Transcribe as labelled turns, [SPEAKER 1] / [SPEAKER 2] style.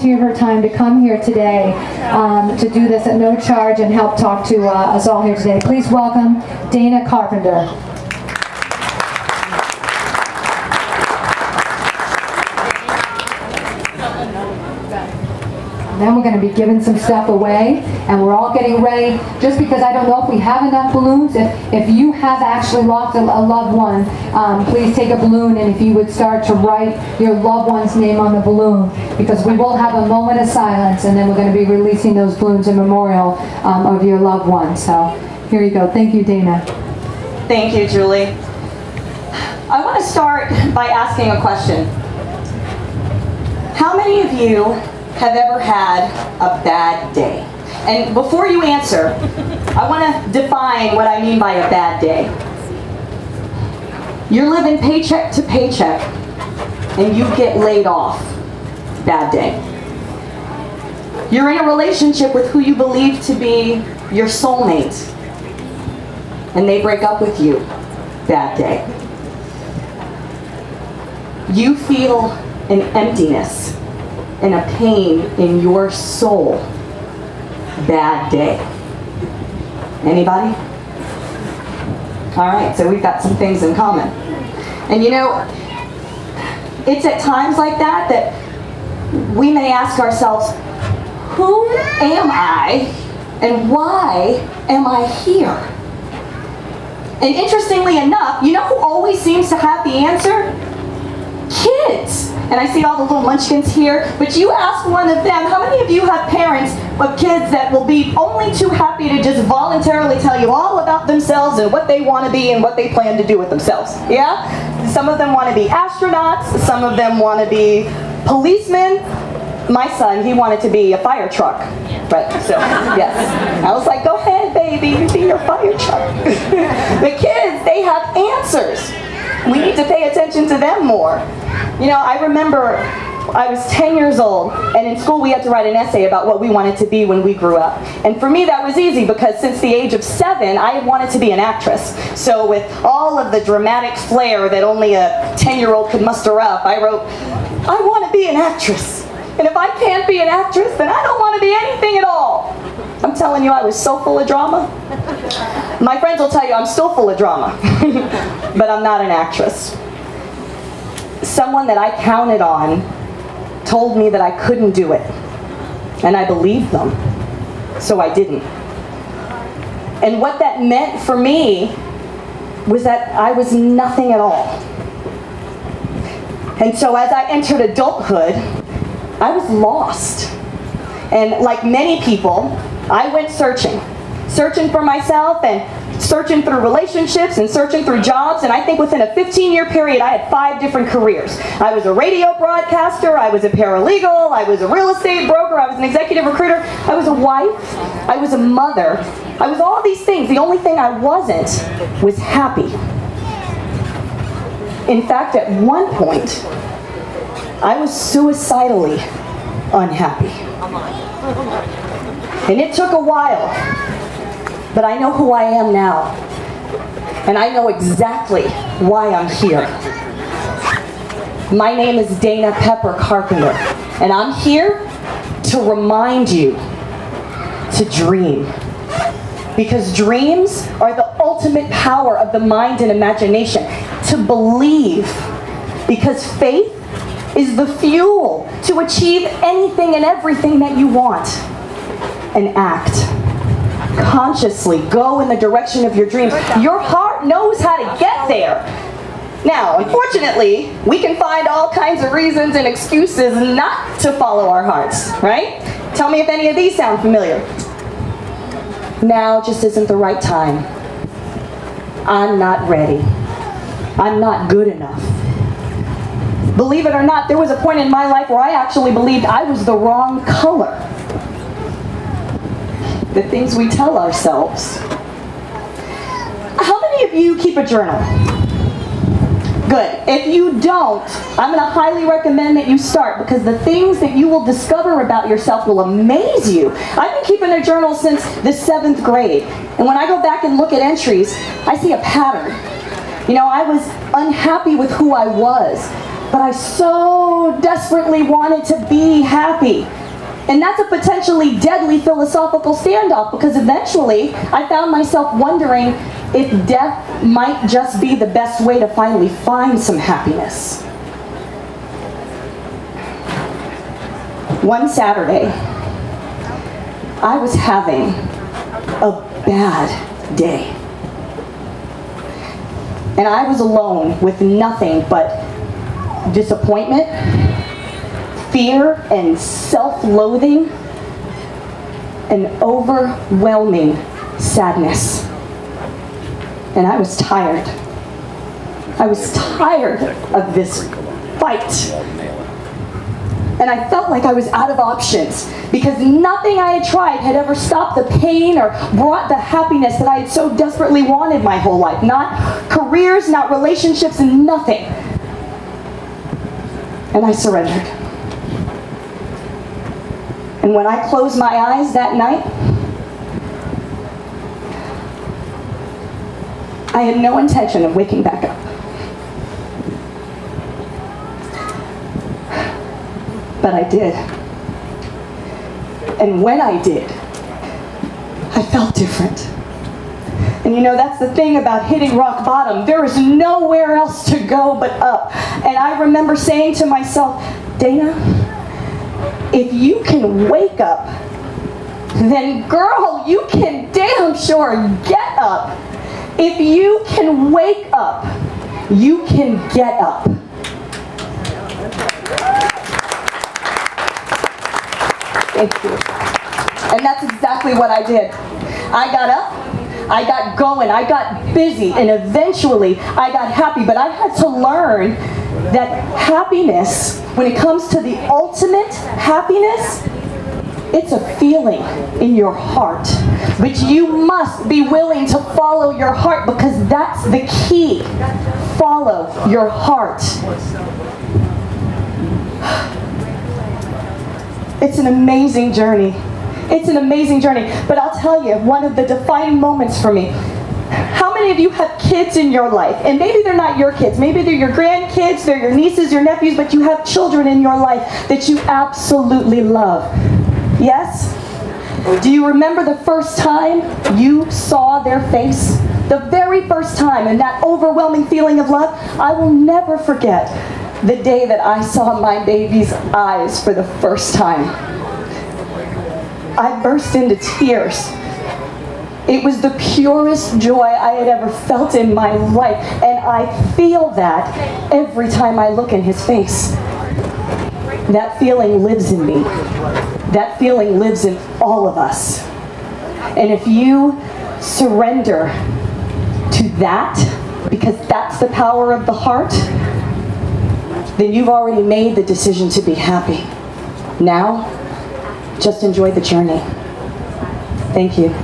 [SPEAKER 1] volunteered her time to come here today to do this at no charge and help talk to us all here today. Please welcome Dana Carpenter. Then we're going to be giving some stuff away, and we're all getting ready. Just because I don't know if we have enough balloons, if you have actually lost a loved one, please take a balloon, and if you would start to write your loved one's name on the balloon, because we will have a moment of silence, and then we're going to be releasing those balloons in memorial of your loved one. So here you go. Thank you, Dana.
[SPEAKER 2] Thank you, Julie. I want to start by asking a question. How many of you have ever had a bad day? And before you answer, I want to define what I mean by a bad day. You're living paycheck to paycheck, and you get laid off. Bad day. You're in a relationship with who you believe to be your soulmate, and they break up with you. Bad day. You feel an emptiness and a pain in your soul. Bad day. Anybody? All right, so we've got some things in common. And you know, it's at times like that that we may ask ourselves, who am I and why am I here? And interestingly enough, you know who always seems to have the answer? Kids. And I see all the little munchkins here, but you ask one of them, how many of you have parents of kids that will be only too happy to just voluntarily tell you all about themselves and what they want to be and what they plan to do with themselves? Yeah? Some of them want to be astronauts, some of them want to be policemen. My son, he wanted to be a fire truck. But so, yes. I was like, go ahead, baby, be your fire truck. The kids, they have answers. We need to pay attention to them more. You know, I remember I was 10 years old, and in school we had to write an essay about what we wanted to be when we grew up. And for me that was easy, because since the age of 7, I had wanted to be an actress. So with all of the dramatic flair that only a 10-year-old could muster up, I wrote, I want to be an actress. And if I can't be an actress, then I don't want to be anything at all. I'm telling you, I was so full of drama. My friends will tell you I'm still full of drama, but I'm not an actress. Someone that I counted on told me that I couldn't do it, and I believed them, so I didn't. And what that meant for me was that I was nothing at all. And so as I entered adulthood, I was lost. And like many people, I went searching for myself, and searching through relationships and searching through jobs, and I think within a 15-year period I had 5 different careers. I was a radio broadcaster, I was a paralegal, I was a real estate broker, I was an executive recruiter, I was a wife, I was a mother, I was all these things. The only thing I wasn't was happy. In fact, at one point, I was suicidally unhappy. And it took a while, but I know who I am now. And I know exactly why I'm here. My name is Dana Pepper Carpenter, and I'm here to remind you to dream. Because dreams are the ultimate power of the mind and imagination. To believe, because faith is the fuel to achieve anything and everything that you want. And act. Consciously go in the direction of your dreams. Your heart knows how to get there. Now, unfortunately, we can find all kinds of reasons and excuses not to follow our hearts, right? Tell me if any of these sound familiar. Now just isn't the right time. I'm not ready. I'm not good enough. Believe it or not, there was a point in my life where I actually believed I was the wrong color. The things we tell ourselves. How many of you keep a journal? Good. If you don't, I'm going to highly recommend that you start, because the things that you will discover about yourself will amaze you. I've been keeping a journal since the 7th grade, and when I go back and look at entries, I see a pattern. You know, I was unhappy with who I was, but I so desperately wanted to be happy. And that's a potentially deadly philosophical standoff, because eventually I found myself wondering if death might just be the best way to finally find some happiness. One Saturday, I was having a bad day. And I was alone with nothing but disappointment, fear, and self-loathing, and overwhelming sadness. And I was tired. I was tired of this fight. And I felt like I was out of options, because nothing I had tried had ever stopped the pain or brought the happiness that I had so desperately wanted my whole life. Not careers, not relationships, and nothing. And I surrendered. And when I closed my eyes that night, I had no intention of waking back up. But I did. And when I did, I felt different. And you know, that's the thing about hitting rock bottom. There is nowhere else to go but up. And I remember saying to myself, Dana, if you can wake up, then girl, you can damn sure get up. If you can wake up, you can get up. Thank you. And that's exactly what I did. I got up, I got going, I got busy, and eventually I got happy. But I had to learn that happiness, when it comes to the ultimate happiness, it's a feeling in your heart. But you must be willing to follow your heart, because that's the key. Follow your heart. It's an amazing journey. It's an amazing journey. But I'll tell you, one of the defining moments for me, how many of you have kids in your life? And maybe they're not your kids. Maybe they're your grandkids, they're your nieces, your nephews, but you have children in your life that you absolutely love. Yes? Do you remember the first time you saw their face? The very first time, and that overwhelming feeling of love? I will never forget the day that I saw my baby's eyes for the first time. I burst into tears. It was the purest joy I had ever felt in my life, and I feel that every time I look in his face. That feeling lives in me. That feeling lives in all of us. And if you surrender to that, because that's the power of the heart, then you've already made the decision to be happy. Now, just enjoy the journey. Thank you.